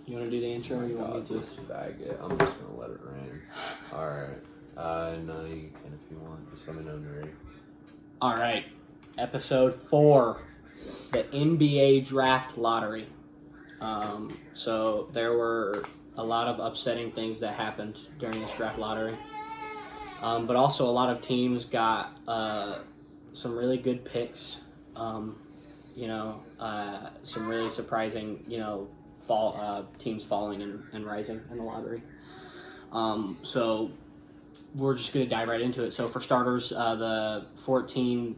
You want to do the intro or you want me to? This faggot. I'm just going to let it rain. Alright. No, you can if you want. Just let me know when you're ready. All right. Episode 4, the NBA Draft Lottery. So there were a lot of upsetting things that happened during this draft lottery. But also a lot of teams got some really good picks. Some really surprising, teams falling and rising in the lottery. So we're just going to dive right into it. So for starters, the 14th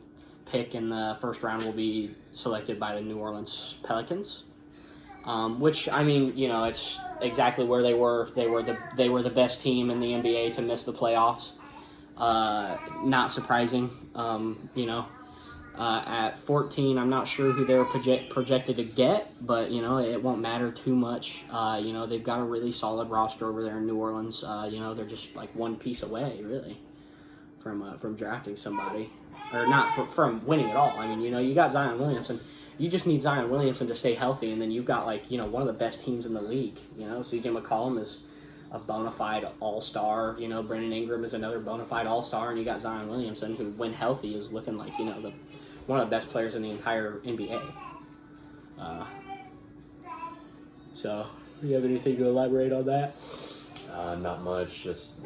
pick in the first round will be selected by the New Orleans Pelicans. Which, I mean, it's exactly where they were. They were the best team in the NBA to miss the playoffs. Not surprising. At 14, I'm not sure who they're projected to get, but it won't matter too much. They've got a really solid roster over there in New Orleans. They're just like one piece away, really, from drafting somebody, or not from winning at all. I mean, you got Zion Williamson. You just need Zion Williamson to stay healthy, and then you've got one of the best teams in the league. CJ McCollum is a bona fide all-star. Brandon Ingram is another bona fide all-star, and you got Zion Williamson, who, when healthy, is looking like one of the best players in the entire NBA. So, do you have anything to elaborate on that? Not much. Just,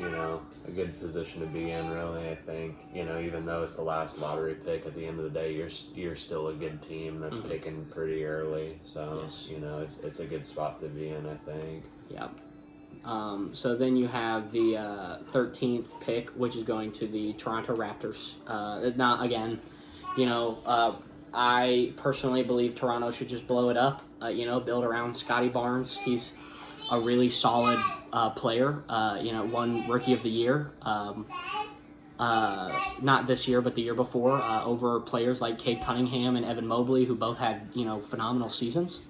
a good position to be in, really, I think. Even though it's the last lottery pick, at the end of the day, you're still a good team that's picking pretty early. So, yes. It's a good spot to be in, I think. Yeah. So then you have the 13th pick, which is going to the Toronto Raptors. I personally believe Toronto should just blow it up, build around Scotty Barnes. He's a really solid player, won Rookie of the Year, not this year, but the year before, over players like Cade Cunningham and Evan Mobley, who both had, phenomenal seasons.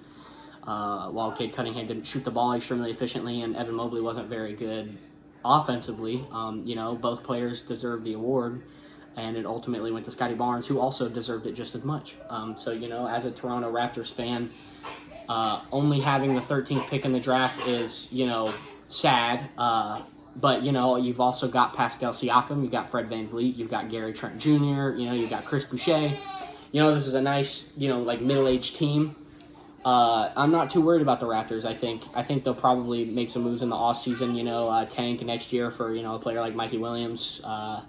While Cade Cunningham didn't shoot the ball extremely efficiently and Evan Mobley wasn't very good offensively, both players deserved the award, and it ultimately went to Scotty Barnes, who also deserved it just as much. As a Toronto Raptors fan, only having the 13th pick in the draft is, sad. But, you've also got Pascal Siakam, you've got Fred VanVleet, you've got Gary Trent Jr., you've got Chris Boucher. This is a nice, middle-aged team. I'm not too worried about the Raptors. I think they'll probably make some moves in the offseason, tank next year for, a player like Mikey Williams. A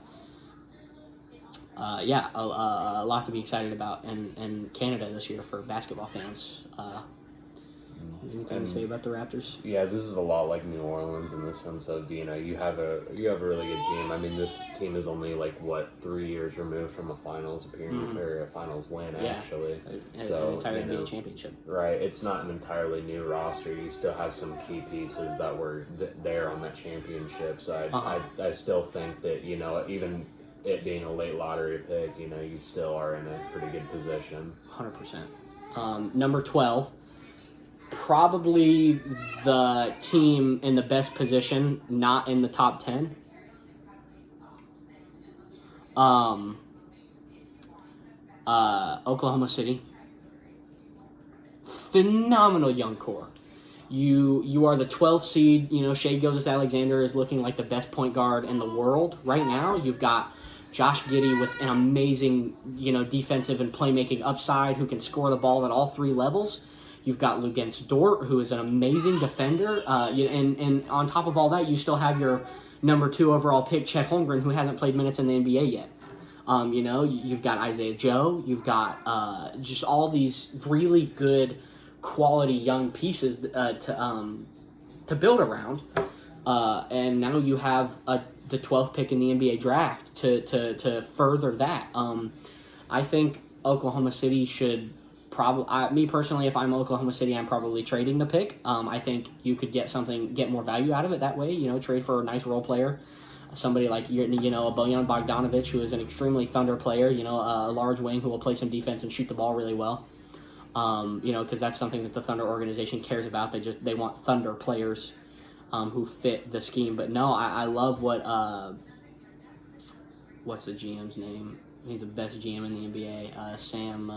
lot to be excited about in Canada this year for basketball fans. Anything to say about the Raptors? Yeah, this is a lot like New Orleans in the sense of, you have a really good team. I mean, this team is only 3 years removed from a finals appearance or a finals win, actually. So, an entire NBA championship. Right. It's not an entirely new roster. You still have some key pieces that were there on that championship. So I still think that, even it being a late lottery pick, you still are in a pretty good position. 100%. Number 12. Probably the team in the best position, not in the top 10. Oklahoma City. Phenomenal young core. You are the 12th seed. Shai Gilgeous-Alexander is looking like the best point guard in the world right now. You've got Josh Giddey with an amazing, defensive and playmaking upside who can score the ball at all three levels. You've got Luguentz Dort, who is an amazing defender. And on top of all that, you still have your number 2 overall pick, Chet Holmgren, who hasn't played minutes in the NBA yet. You've got Isaiah Joe. You've got just all these really good quality young pieces to build around. And now you have the 12th pick in the NBA draft to further that. I think Oklahoma City should me personally, if I'm Oklahoma City, I'm probably trading the pick. I think you could get more value out of it that way. Trade for a nice role player, somebody like a Bojan Bogdanovic, who is an extremely Thunder player. A large wing who will play some defense and shoot the ball really well. Because that's something that the Thunder organization cares about. They want Thunder players who fit the scheme. But no, I love what's the GM's name? He's the best GM in the NBA. Sam.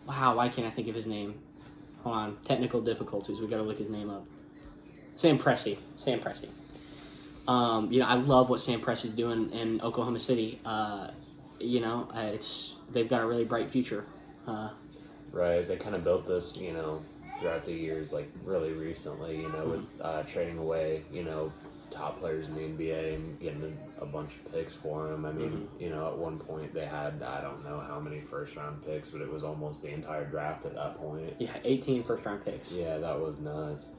Wow, why can't I think of his name? Hold on. Technical difficulties. We got to look his name up. Sam Presti. I love what Sam Presti's doing in Oklahoma City. They've got a really bright future. Right. They kind of built this, throughout the years, like really recently, with trading away, top players in the NBA and getting a bunch of picks for them. I mean, at one point they had, I don't know how many first round picks, but it was almost the entire draft at that point. Yeah, 18 first round picks. Yeah, that was nuts.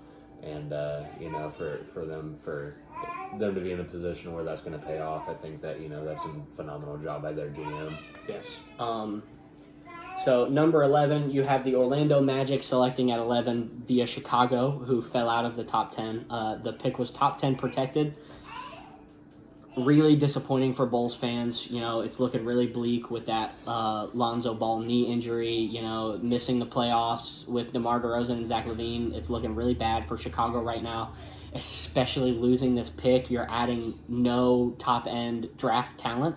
And, for them to be in a position where that's going to pay off, I think that, that's a phenomenal job by their GM. Yes. So number 11, you have the Orlando Magic selecting at 11 via Chicago, who fell out of the top 10. The pick was top 10 protected. Really disappointing for Bulls fans. It's looking really bleak with that Lonzo Ball knee injury, missing the playoffs with DeMar DeRozan and Zach LaVine. It's looking really bad for Chicago right now, especially losing this pick. You're adding no top-end draft talent.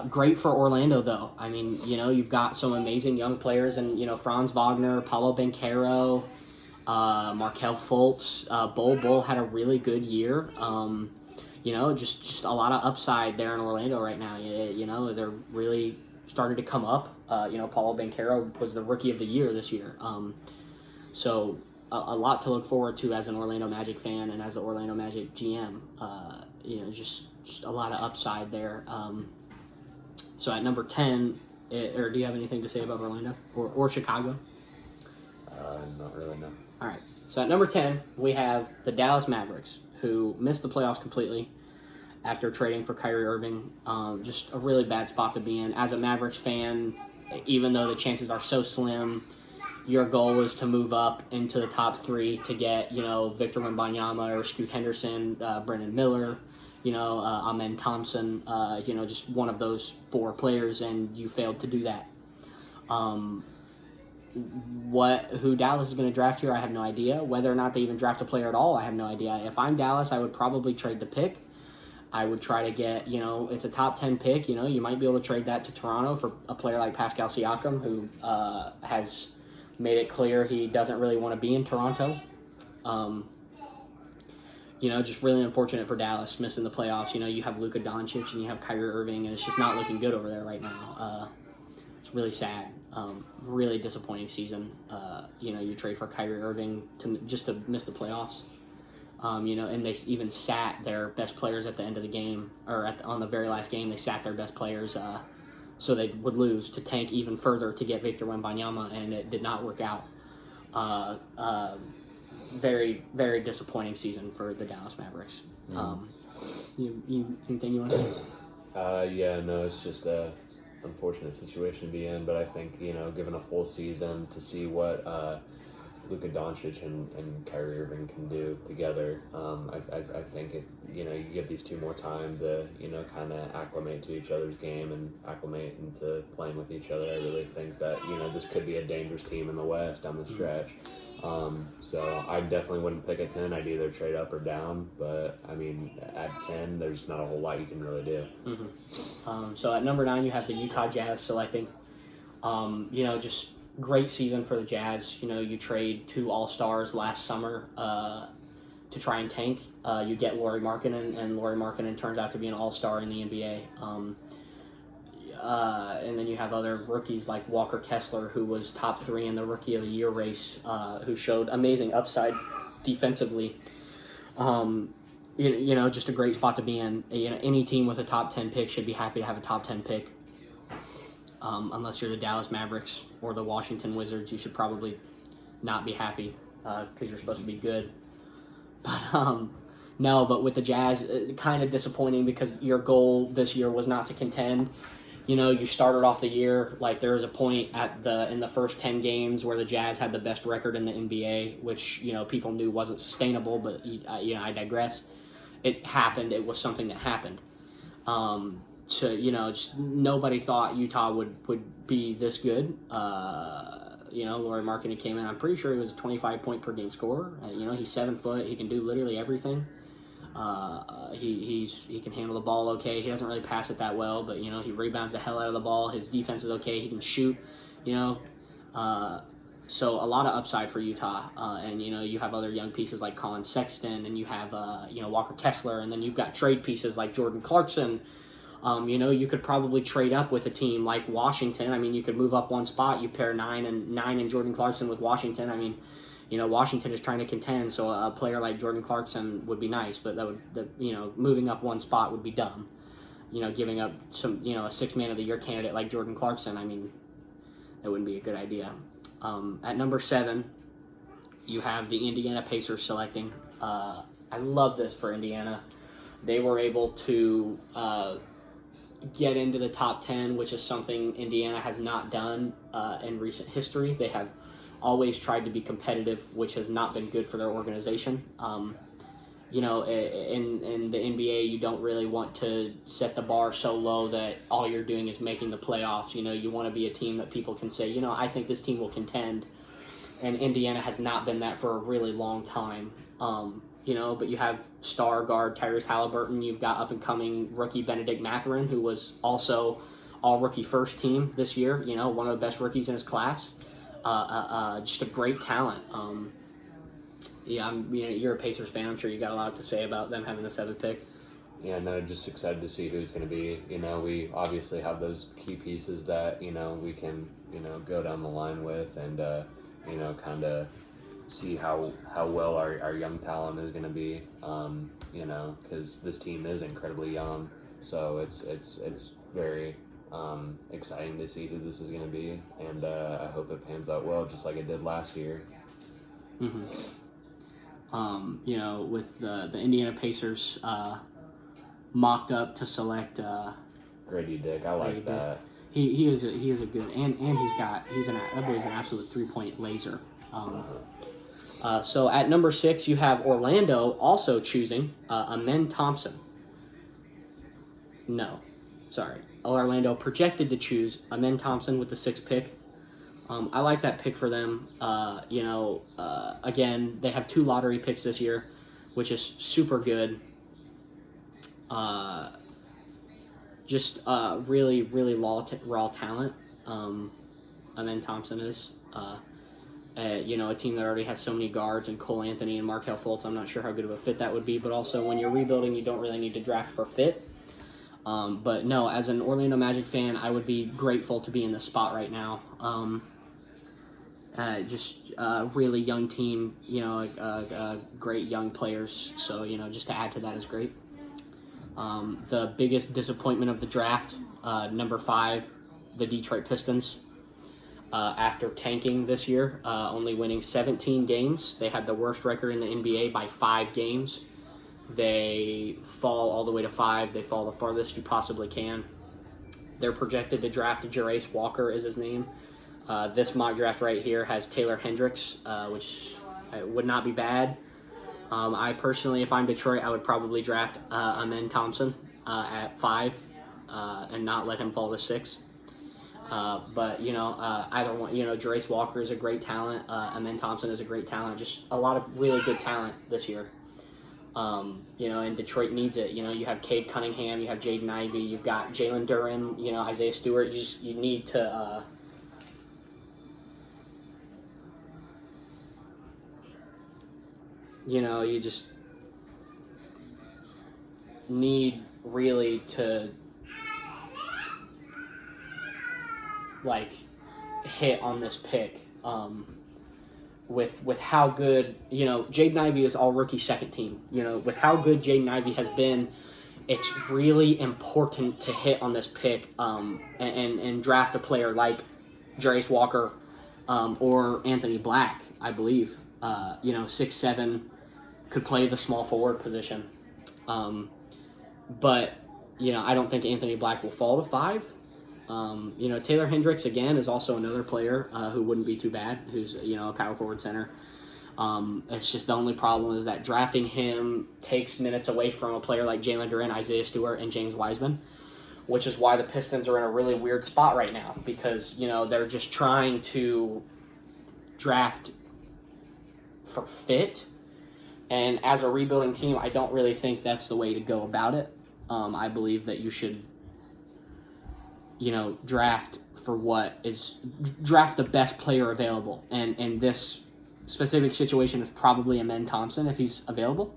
Great for Orlando, though. I mean, you've got some amazing young players, and, Franz Wagner, Paulo Banchero, Markelle Fultz. Bull had a really good year. Just a lot of upside there in Orlando right now. They're really starting to come up. Paulo Banchero was the Rookie of the Year this year. So a lot to look forward to as an Orlando Magic fan and as an Orlando Magic GM. Just a lot of upside there. So at number 10, or do you have anything to say about Orlando or Chicago? Not really, no. All right. So at number 10, we have the Dallas Mavericks, who missed the playoffs completely after trading for Kyrie Irving. Just a really bad spot to be in. As a Mavericks fan, even though the chances are so slim, your goal is to move up into the top 3 to get, Victor Wembanyama or Scoot Henderson, Brendan Miller, Amen Thompson, just one of those 4 players, and you failed to do that. Who Dallas is going to draft here, I have no idea. Whether or not they even draft a player at all, I have no idea. If I'm Dallas, I would probably trade the pick. I would try to get, it's a top 10 pick. You might be able to trade that to Toronto for a player like Pascal Siakam, who has made it clear he doesn't really want to be in Toronto. Just really unfortunate for Dallas missing the playoffs. You have Luka Doncic and you have Kyrie Irving, and it's just not looking good over there right now. It's really sad. Really disappointing season. You trade for Kyrie Irving to miss the playoffs. And they even sat their best players at the end of the game, or on the very last game, they sat their best players so they would lose to tank even further to get Victor Wembanyama, and it did not work out. Very, very disappointing season for the Dallas Mavericks. You anything you want to say? It's just a unfortunate situation to be in, but I think, given a full season to see what Luka Doncic and Kyrie Irving can do together, I think if, you give these 2 more time to, kind of acclimate to each other's game and acclimate into playing with each other, I really think that, this could be a dangerous team in the West down the stretch. So I definitely wouldn't pick at 10. I'd either trade up or down, but I mean, at 10, there's not a whole lot you can really do. Mm-hmm. So at number 9, you have the Utah Jazz selecting. Just great season for the Jazz. You trade 2 All-Stars last summer to try and tank. You get Lauri Markkanen, and Lauri Markkanen turns out to be an All-Star in the NBA. And then you have other rookies like Walker Kessler, who was top 3 in the Rookie of the Year race, who showed amazing upside defensively. Just a great spot to be in. Any team with a top 10 pick should be happy to have a top 10 pick. Unless you're the Dallas Mavericks or the Washington Wizards, you should probably not be happy because you're supposed to be good. But with the Jazz, kind of disappointing because your goal this year was not to contend. You started off the year like there was a point in the first 10 games where the Jazz had the best record in the NBA, which people knew wasn't sustainable. But I digress. It happened. It was something that happened. Just nobody thought Utah would be this good. Lauri Markkanen came in. I'm pretty sure he was a 25 point per game scorer. He's 7 foot. He can do literally everything. He can handle the ball okay. He doesn't really pass it that well, but he rebounds the hell out of the ball. His defense is okay. He can shoot. So a lot of upside for Utah, and you have other young pieces like Colin Sexton, and you have Walker Kessler, and then you've got trade pieces like Jordan Clarkson. You could probably trade up with a team like Washington. I mean, you could move up one spot. You pair 9 and Jordan Clarkson with Washington. I mean, Washington is trying to contend, so a player like Jordan Clarkson would be nice, but moving up one spot would be dumb. Giving up a 6 man of the year candidate like Jordan Clarkson, I mean, that wouldn't be a good idea. At number 7, you have the Indiana Pacers selecting. I love this for Indiana. They were able to get into the top 10, which is something Indiana has not done in recent history. They have always tried to be competitive, which has not been good for their organization. In the NBA, you don't really want to set the bar so low that all you're doing is making the playoffs. You want to be a team that people can say, I think this team will contend. And Indiana has not been that for a really long time. But you have star guard Tyrese Halliburton. You've got up-and-coming rookie Benedict Mathurin, who was also all-rookie first team this year. One of the best rookies in his class. Just a great talent. You're a Pacers fan. I'm sure you got a lot to say about them having the 7th pick. Yeah, no, just excited to see who's going to be. We obviously have those key pieces that, we can, go down the line with and, kind of see how well our young talent is going to be, because this team is incredibly young. So it's very exciting to see who this is going to be, and I hope it pans out well, just like it did last year. Mm-hmm. With the Indiana Pacers mocked up to select Grady Dick, I like that. He is a good, and he's an absolute 3-point laser. So at number 6, you have Orlando also choosing Amen Thompson. No, sorry. Orlando projected to choose Amen Thompson with the 6th pick. I like that pick for them. Again, they have 2 lottery picks this year, which is super good. Just really, really raw talent. Amen Thompson is. A team that already has so many guards and Cole Anthony and Markelle Fultz. I'm not sure how good of a fit that would be, but also when you're rebuilding, you don't really need to draft for fit. But no, as an Orlando Magic fan, I would be grateful to be in this spot right now. Just a really young team, great young players. So, just to add to that is great. The biggest disappointment of the draft, number 5, the Detroit Pistons. After tanking this year, only winning 17 games. They had the worst record in the NBA by 5 games. They fall all the way to 5. They fall the farthest you possibly can. They're projected to draft Jarace Walker is his name. This mock draft right here has Taylor Hendricks, which would not be bad. I personally, if I'm Detroit, I would probably draft Amen Thompson at 5 and not let him fall to 6. But either one, Jarace Walker is a great talent. Amen Thompson is a great talent. Just a lot of really good talent this year. And Detroit needs it. You have Cade Cunningham, you have Jaden Ivey, you've got Jalen Duren, Isaiah Stewart. You need to. You just need really to hit on this pick. With how good, Jaden Ivey is all rookie second team. With how good Jaden Ivey has been, it's really important to hit on this pick and draft a player like Jarace Walker or Anthony Black, I believe. 6'7", could play the small forward position. But, I don't think Anthony Black will fall to 5. Taylor Hendricks, again, is also another player who wouldn't be too bad, who's, a power forward center. It's just the only problem is that drafting him takes minutes away from a player like Jalen Duren, Isaiah Stewart, and James Wiseman, which is why the Pistons are in a really weird spot right now because, they're just trying to draft for fit. And as a rebuilding team, I don't really think that's the way to go about it. I believe that you should, draft for what is draft the best player available, and in this specific situation, it's probably Amen Thompson if he's available.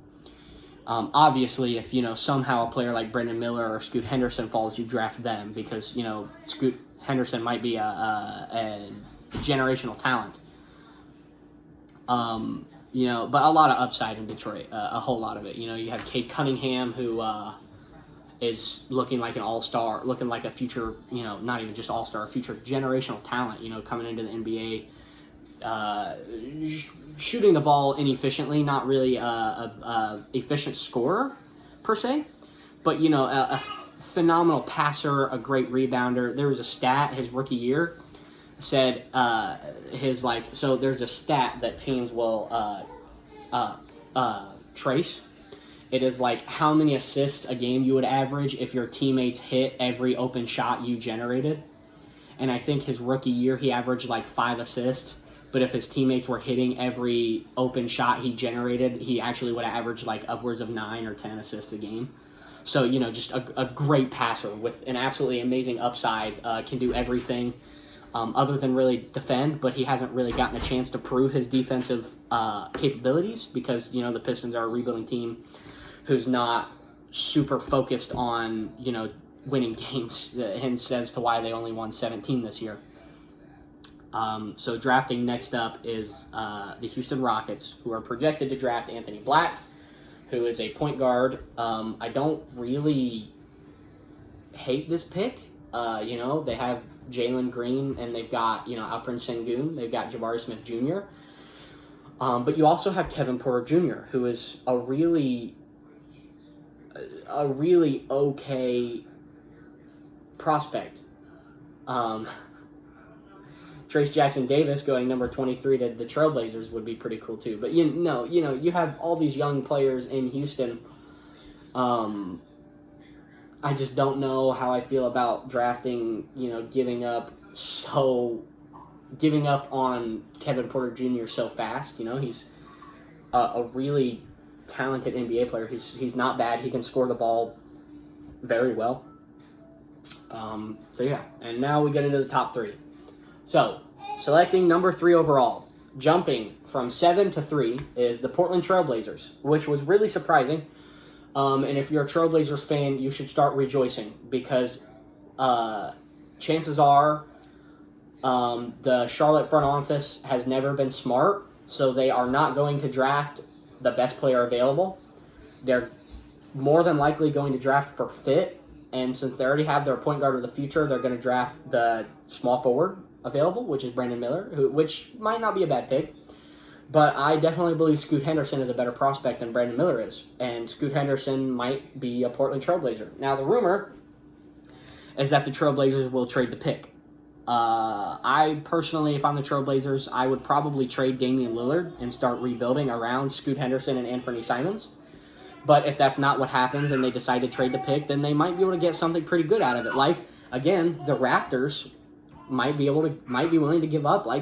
Obviously, if somehow a player like Brandon Miller or Scoot Henderson falls, you draft them because Scoot Henderson might be a generational talent. But a lot of upside in Detroit, a whole lot of it. You have Cade Cunningham, who is looking like an all-star, looking like a future, not even just all-star, a future generational talent, coming into the NBA. Shooting the ball inefficiently, not really a efficient scorer, per se, but, a phenomenal passer, a great rebounder. There was a stat his rookie year said so there's a stat that teams will trace. It is like how many assists a game you would average if your teammates hit every open shot you generated. And I think his rookie year he averaged like 5 assists, but if his teammates were hitting every open shot he generated, he actually would have averaged like upwards of 9 or 10 assists a game. So, just a great passer with an absolutely amazing upside, can do everything. Other than really defend, but he hasn't really gotten a chance to prove his defensive capabilities because, the Pistons are a rebuilding team who's not super focused on, winning games, hence as to why they only won 17 this year. So drafting next up is the Houston Rockets, who are projected to draft Anthony Black, who is a point guard. I don't really hate this pick. They have Jalen Green, and they've got, Alperen Sengun. They've got Jabari Smith Jr. But you also have Kevin Porter Jr., who is a really okay prospect. Trace Jackson Davis going number 23 to the Trailblazers would be pretty cool too. But you have all these young players in Houston. I just don't know how I feel about drafting, giving up on Kevin Porter Jr. so fast. He's a really talented NBA player. He's not bad. He can score the ball very well. And now we get into the top 3. So, selecting number 3 overall, jumping from 7 to 3 is the Portland Trailblazers, which was really surprising. And if you're a Trailblazers fan, you should start rejoicing because chances are the Charlotte front office has never been smart, so they are not going to draft the best player available. They're more than likely going to draft for fit, and since they already have their point guard of the future, they're going to draft the small forward available, which is Brandon Miller, which might not be a bad pick. But I definitely believe Scoot Henderson is a better prospect than Brandon Miller is. And Scoot Henderson might be a Portland Trailblazer. Now, the rumor is that the Trailblazers will trade the pick. I personally, if I'm the Trailblazers, I would probably trade Damian Lillard and start rebuilding around Scoot Henderson and Anthony Simons. But if that's not what happens and they decide to trade the pick, then they might be able to get something pretty good out of it. Like, again, the Raptors might be willing to give up a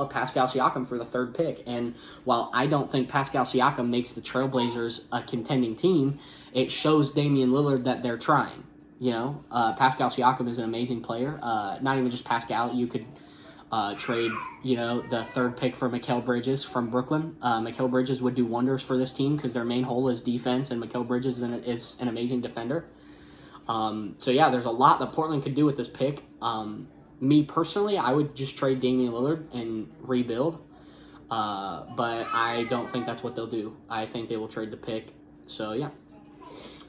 Pascal Siakam for the 3rd pick. And while I don't think Pascal Siakam makes the Trailblazers a contending team, it shows Damian Lillard that they're trying. Pascal Siakam is an amazing player. Not even just Pascal. You could trade, the 3rd pick for Mikal Bridges from Brooklyn. Mikal Bridges would do wonders for this team because their main hole is defense, and Mikal Bridges is an amazing defender. There's a lot that Portland could do with this pick. Me personally, I would just trade Damian Lillard and rebuild, but I don't think that's what they'll do. I think they will trade the pick. So, yeah.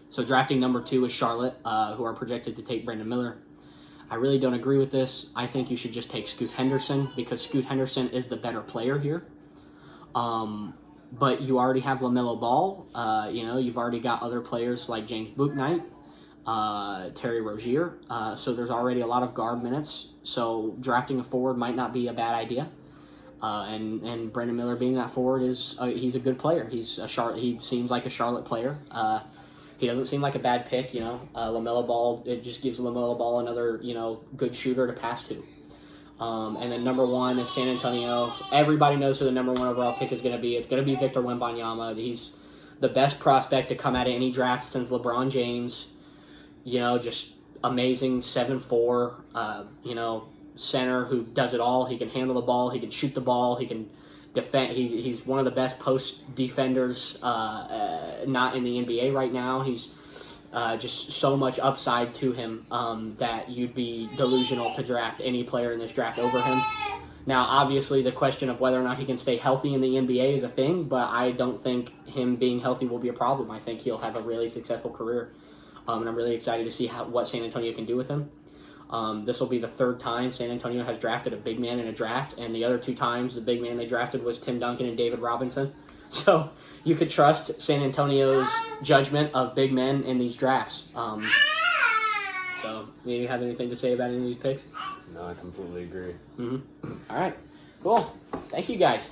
So, drafting number 2 is Charlotte, who are projected to take Brandon Miller. I really don't agree with this. I think you should just take Scoot Henderson because Scoot Henderson is the better player here. But you already have LaMelo Ball. You've already got other players like James Bouknight, Terry Rozier. So there's already a lot of guard minutes. So drafting a forward might not be a bad idea. And Brandon Miller being that forward he's a good player. He seems like a Charlotte player. He doesn't seem like a bad pick. LaMelo Ball. It just gives LaMelo Ball another good shooter to pass to. And then number 1 is San Antonio. Everybody knows who the number 1 overall pick is going to be. It's going to be Victor Wembanyama. He's the best prospect to come out of any draft since LeBron James. Just amazing 7'4", center who does it all. He can handle the ball. He can shoot the ball. He can defend. He's one of the best post defenders, not in the NBA right now. He's just so much upside to him that you'd be delusional to draft any player in this draft over him. Now, obviously, the question of whether or not he can stay healthy in the NBA is a thing, but I don't think him being healthy will be a problem. I think he'll have a really successful career, and I'm really excited to see what San Antonio can do with him. This will be the third time San Antonio has drafted a big man in a draft, and the other two times the big man they drafted was Tim Duncan and David Robinson. So you could trust San Antonio's judgment of big men in these drafts. So, do you have anything to say about any of these picks? No, I completely agree. All right, cool. Thank you, guys.